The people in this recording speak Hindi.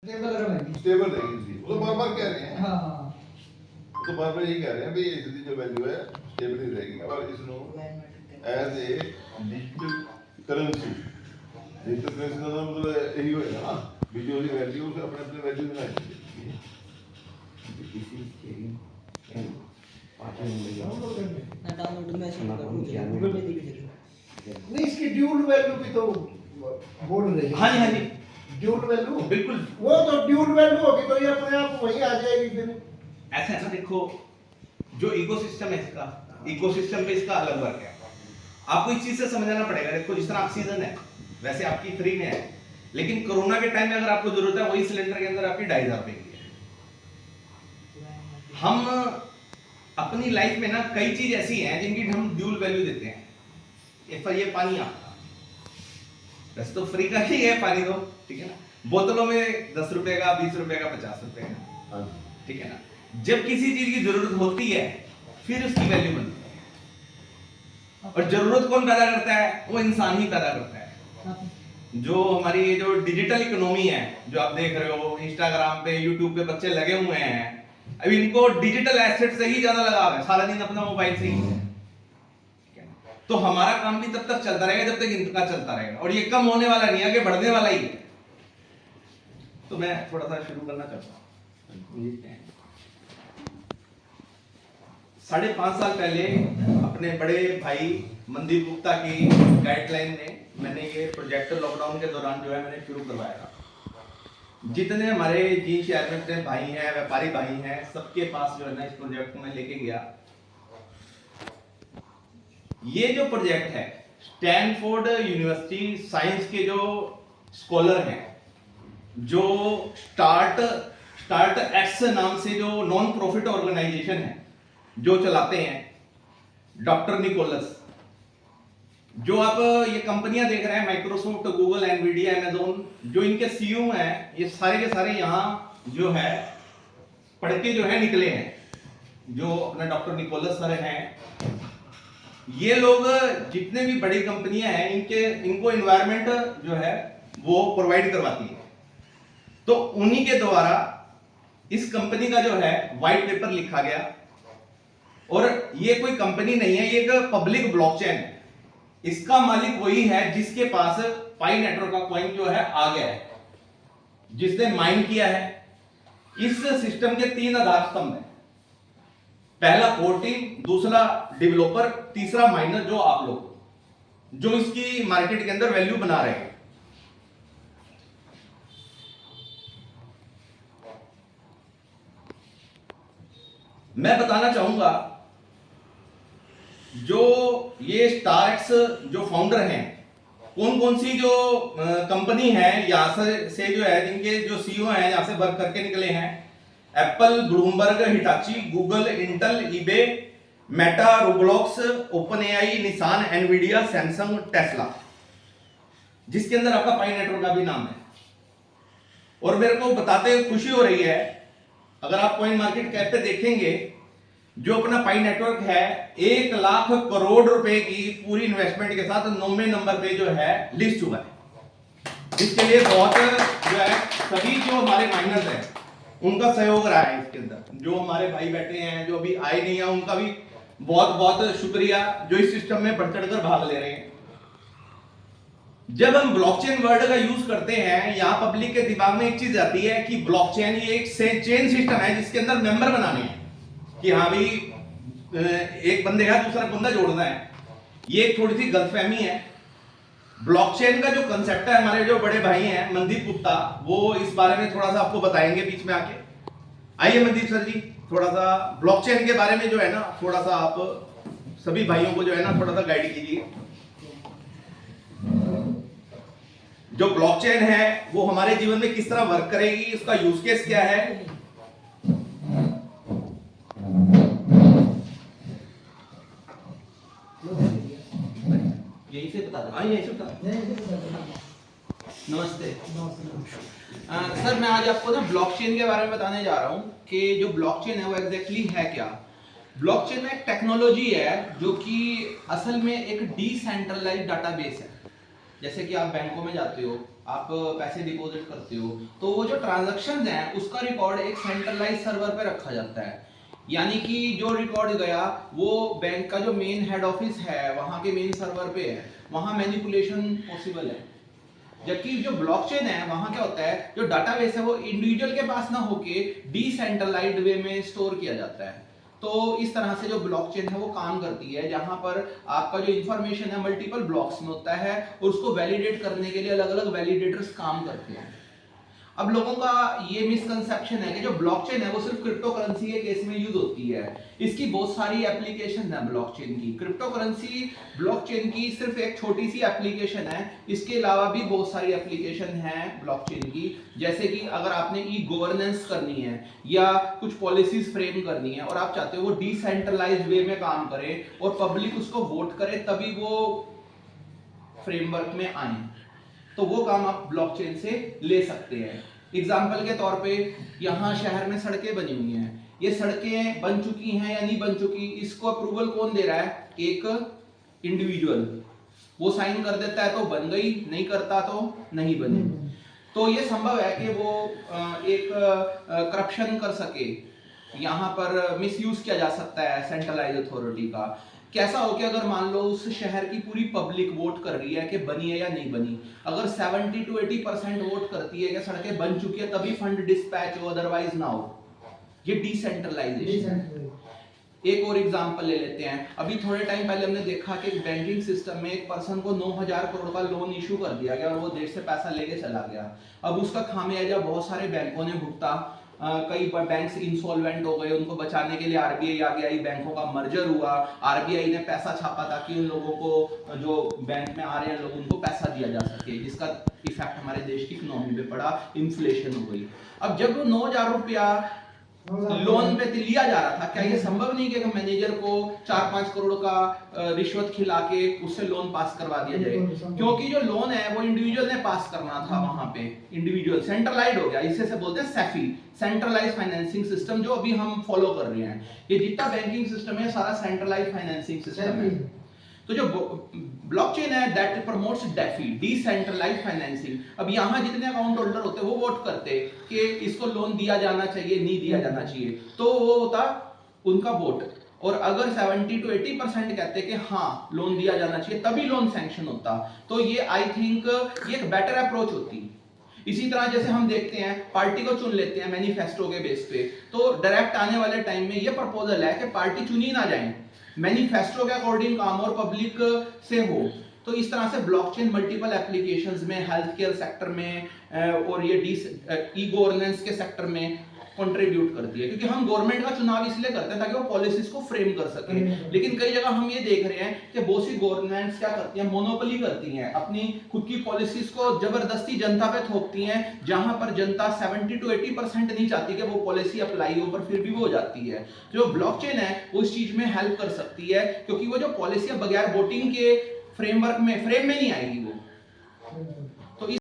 स्टेबल रहेगी, स्टेबल रहेगी जी। वो तो बार बार कह रहे हैं, हाँ हाँ वो तो बार बार यही कह रहे हैं भी इसकी जो वैल्यू है स्टेबल ही रहेगी। और इसको as a digital currency, digital currency का मतलब यही होएगा ना भी जो भी वैल्यू से अपने अपने वैल्यू बनाएंगे। नहीं, इसकी ड्यूल वैल्यू भी तो बोल रहे हैं। हाँ जी, हाँ जी, ड्यूल वैल्यू बिल्कुल। वो तो ड्यूल वैल्यू होगी तो ये अपने आप वही आ जाएगी फिर। ऐसा ऐसा देखो, जो इकोसिस्टम है इसका, इकोसिस्टम पे इसका अलग वर्क है। आपको इस चीज से समझना पड़ेगा। देखो जिस तरह ऑक्सीजन है वैसे आपकी फ्री में है, लेकिन कोरोना के टाइम में अगर आपको जरूरत है वही सिलेंडर के अंदर आपकी 2,500 रुपए की है। हम अपनी लाइफ में ना कई चीज ऐसी हैं जिनकी हम ड्यूल वैल्यू देते हैं। ये पानी आपका वैसे तो फ्री का ही है पानी, तो ठीक है ना, बोतलों में 10 रुपए का, 20 रुपए का, 50 रुपए का, ठीक है ना। जब किसी चीज की जरूरत होती है फिर उसकी वैल्यू बनती है। और जरूरत कौन पैदा करता है? वो इंसान ही पैदा करता है। जो हमारी ये जो डिजिटल इकोनॉमी है जो आप देख रहे हो, इंस्टाग्राम पे, यूट्यूब पे बच्चे लगे हुए हैं, अब इनको डिजिटल एसेट से ही ज्यादा लगाव है, सारा दिन अपना मोबाइल से ही। तो हमारा काम भी तब तक चलता रहेगा जब तक इनका चलता रहेगा, और ये कम होने वाला नहीं, आगे बढ़ने वाला ही है। तो मैं थोड़ा सा शुरू करना चाहता हूँ। 5.5 साल पहले अपने बड़े भाई मनदीप गुप्ता की गाइडलाइन में मैंने ये प्रोजेक्ट लॉकडाउन के दौरान जो है मैंने शुरू करवाया था। जितने हमारे जी शहर में अपने भाई हैं, व्यापारी भाई हैं, सबके पास जो है ना इस प्रोजेक्ट को मैं लेके गया। ये जो प्रोजेक्ट है, स्टैनफोर्ड यूनिवर्सिटी साइंस के जो स्कॉलर हैं, जो स्टार्ट एक्स नाम से जो नॉन प्रॉफिट ऑर्गेनाइजेशन है जो चलाते हैं, डॉक्टर निकोलस, जो आप ये कंपनियां देख रहे हैं, माइक्रोसॉफ्ट, गूगल, एनवीडिया, अमेज़न, जो इनके सीईओ हैं, ये सारे के सारे यहाँ जो है पढ़ के जो है निकले हैं। जो अपने डॉक्टर निकोलस सर हैं, ये लोग जितने भी बड़ी कंपनियां हैं इनको एनवायरनमेंट जो है वो प्रोवाइड करवाती है। तो उन्हीं के द्वारा इस कंपनी का जो है व्हाइट पेपर लिखा गया। और ये कोई कंपनी नहीं है, ये एक पब्लिक ब्लॉकचेन है। इसका मालिक वही है जिसके पास पाई नेटवर्क का कॉइन जो है आ गया है, जिसने माइन किया है। इस सिस्टम के 3 आधार स्तंभ है। पहला कोर टीम, दूसरा डेवलपर, तीसरा माइनर जो आप लोग, जो इसकी मार्केट के अंदर वैल्यू बना रहे हैं। मैं बताना चाहूंगा, जो ये स्टारएक्स जो फाउंडर हैं, कौन कौन सी जो कंपनी है यहां से जो है, जिनके जो सीईओ हैं यहां से वर्क करके निकले हैं। Apple, Bloomberg, Hitachi, Google, Intel, eBay, Meta, Roblox, open AI, Nissan, Nvidia, Samsung, Tesla, जिसके अंदर आपका पाई नेटवर्क का भी नाम है। और मेरे को बताते हुए खुशी हो रही है, अगर आप कॉइन मार्केट कैप पे देखेंगे, जो अपना पाई नेटवर्क है 1 लाख करोड़ रुपए की पूरी इन्वेस्टमेंट के साथ 9वें नंबर पे जो है लिस्ट हुआ है। इसके लिए बहुत जो है सभी जो हमारे माइनर्स हैं उनका सहयोग रहा है इसके अंदर। जो हमारे भाई बैठे हैं जो अभी आए नहीं है, उनका भी बहुत बहुत शुक्रिया, जो इस सिस्टम में बढ़ चढ़कर भाग ले रहे हैं। जब हम ब्लॉकचेन वर्ड का यूज करते हैं, यहां पब्लिक के दिमाग में एक चीज आती है कि ब्लॉकचेन ये एक चेन सिस्टम है जिसके अंदर मेंबर बनाने हैं, कि हाँ भाई एक बंदे का दूसरा बंदा जोड़ना है। ये एक थोड़ी सी गलतफहमी है। ब्लॉकचेन का जो कंसेप्ट है, हमारे जो बड़े भाई हैं मनदीप गुप्ता, वो इस बारे में थोड़ा सा आपको बताएंगे बीच में आके। आइए मनदीप सर जी, थोड़ा सा ब्लॉकचेन के बारे में जो है ना, थोड़ा सा आप सभी भाइयों को जो है ना थोड़ा सा गाइड कीजिए। जो ब्लॉकचेन है वो हमारे जीवन में किस तरह वर्क करेगी, उसका यूज केस क्या है। यही से बता दो। हाँ, यही से बता। नमस्ते सर, मैं आज आपको ना ब्लॉकचेन के बारे में बताने जा रहा हूँ कि जो ब्लॉकचेन है वो एग्जैक्टली है क्या। ब्लॉकचेन एक टेक्नोलॉजी है जो कि असल में एक डिसेंट्रलाइज्ड डाटाबेस है। जैसे कि आप बैंकों में जाते हो, आप पैसे डिपॉजिट करते हो, तो वो जो ट्रांजैक्शंस हैं उसका रिकॉर्ड एक सेंट्रलाइज सर्वर पे रखा जाता है। यानी कि जो रिकॉर्ड गया वो बैंक का जो मेन हेड ऑफिस है वहाँ के मेन सर्वर पे है, वहाँ मैनिपुलेशन पॉसिबल है। जबकि जो ब्लॉकचेन है वहाँ क्या होता है, जो डाटाबेस है वो इंडिविजुअल के पास ना होके डिसेंट्रलाइज्ड वे में स्टोर किया जाता है। तो इस तरह से जो ब्लॉकचेन है वो काम करती है, जहां पर आपका जो इंफॉर्मेशन है मल्टीपल ब्लॉक्स में होता है और उसको वैलिडेट करने के लिए अलग अलग वैलिडेटर्स काम करते हैं। अब लोगों का ये मिसकंसेप्शन है कि जो ब्लॉकचेन है वो सिर्फ क्रिप्टो करेंसी के केस में यूज होती है। इसकी बहुत सारी एप्लीकेशन है ब्लॉकचेन की। क्रिप्टो करेंसी ब्लॉकचेन की सिर्फ एक छोटी सी एप्लीकेशन है, इसके अलावा भी बहुत सारी एप्लीकेशन है ब्लॉकचेन की। जैसे कि अगर आपने ई गवर्नेंस करनी है या कुछ पॉलिसीज फ्रेम करनी है और आप चाहते हो वो डिसेंट्रलाइज्ड वे में काम करे और पब्लिक उसको वोट करे तभी वो फ्रेमवर्क में आए, तो वो काम आप ब्लॉकचेन से ले सकते हैं। एग्जाम्पल के तौर पे यहाँ शहर में सड़कें बनी हुई हैं, ये सड़कें बन चुकी हैं या नहीं बन चुकी, इसको अप्रूवल कौन दे रहा है? एक इंडिविजुअल। वो साइन कर देता है तो बन गई, नहीं करता तो नहीं बनी। तो ये संभव है कि वो एक करप्शन कर सके, यहाँ पर मिसयूज किया जा सकता है सेंट्रलाइज अथॉरिटी का। कैसा हो कि अगर मान लो उस शहर की पूरी पब्लिक वोट कर रही है कि बनी है या नहीं बनी, अगर 70 to 80% वोट करती है कि सड़कें बन चुकी है तभी फंड डिस्पैच हो, अदरवाइज ना हो, ये डिसेंट्रलाइजेशन। एक और एग्जांपल ले लेते हैं। अभी थोड़े टाइम पहले हमने देखा कि बैंकिंग सिस्टम में एक पर्सन को 9,000 करोड़ का लोन इशू कर दिया गया और वो देश से पैसा लेके चला गया। अब उसका खामियाजा बहुत सारे बैंकों ने भुगता। कई बैंक्स इंसॉल्वेंट हो गए, उनको बचाने के लिए आरबीआई आ गया, बैंकों का मर्जर हुआ, आरबीआई ने पैसा छापा ताकि उन लोगों को जो बैंक में आ रहे हैं लोग उनको पैसा दिया जा सके, जिसका इफेक्ट हमारे देश की इकोनॉमी पे पड़ा, इन्फ्लेशन हो गई। अब जब 9,000 रुपया लोन पे लिया जा रहा था, क्या ये संभव नहीं कि मैनेजर को 4-5 करोड़ का रिश्वत खिला के उससे लोन पास करवा दिया जाए? क्योंकि जो लोन है वो इंडिविजुअल ने पास करना था, वहां पे इंडिविजुअल सेंट्रलाइज्ड हो गया। इसे से बोलते हैं सेफी, सेंट्रलाइज्ड फाइनेंसिंग सिस्टम, जो अभी हम फॉलो कर रहे हैं। ये जितना बैंकिंग सिस्टम है सारा सेंट्रलाइज्ड फाइनेंसिंग सिस्टम है। तो जो ब्लॉकचेन है that promotes DeFi, decentralised financing. अब यहाँ जितने अकाउंट होल्डर होते हैं वो वोट करते कि इसको लोन दिया जाना चाहिए, नहीं दिया जाना चाहिए, तो वो होता उनका वोट। और अगर 70 to 80% कहते कि हाँ लोन दिया जाना चाहिए तभी लोन सैंक्शन होता, तो ये आई थिंक ये एक बेटर अप्रोच होती। इसी तरह जैसे हम देखते हैं पार्टी को चुन लेते हैं मैनिफेस्टो के बेस पे, तो डायरेक्ट आने वाले टाइम में ये प्रपोजल है कि पार्टी चुनी ना जाए, मैनिफेस्टो के अकॉर्डिंग काम और पब्लिक से हो। तो इस तरह से ब्लॉकचेन मल्टीपल एप्लीकेशंस में, हेल्थ केयर सेक्टर में और ये ई गवर्नेंस के सेक्टर में कंट्रीब्यूट करती है। क्योंकि हम गवर्नमेंट का चुनाव इसलिए करते हैं ताकि वो पॉलिसीज को फ्रेम कर सके। लेकिन कई जगह हम ये देख रहे हैं कि बहुत सी गवर्नमेंट्स क्या करती हैं, मोनोपोली करती हैं, अपनी खुद की पॉलिसीज को जबरदस्ती जनता पे थोपती हैं, जहां पर जनता 70 to 80% नहीं चाहती कि वो पॉलिसी अप्लाई हो, पर फिर भी वो हो जाती है। जो ब्लॉकचेन है वो इस चीज में हेल्प कर सकती है, क्योंकि वो जो पॉलिसी बगैर वोटिंग के फ्रेम में नहीं आएगी वो।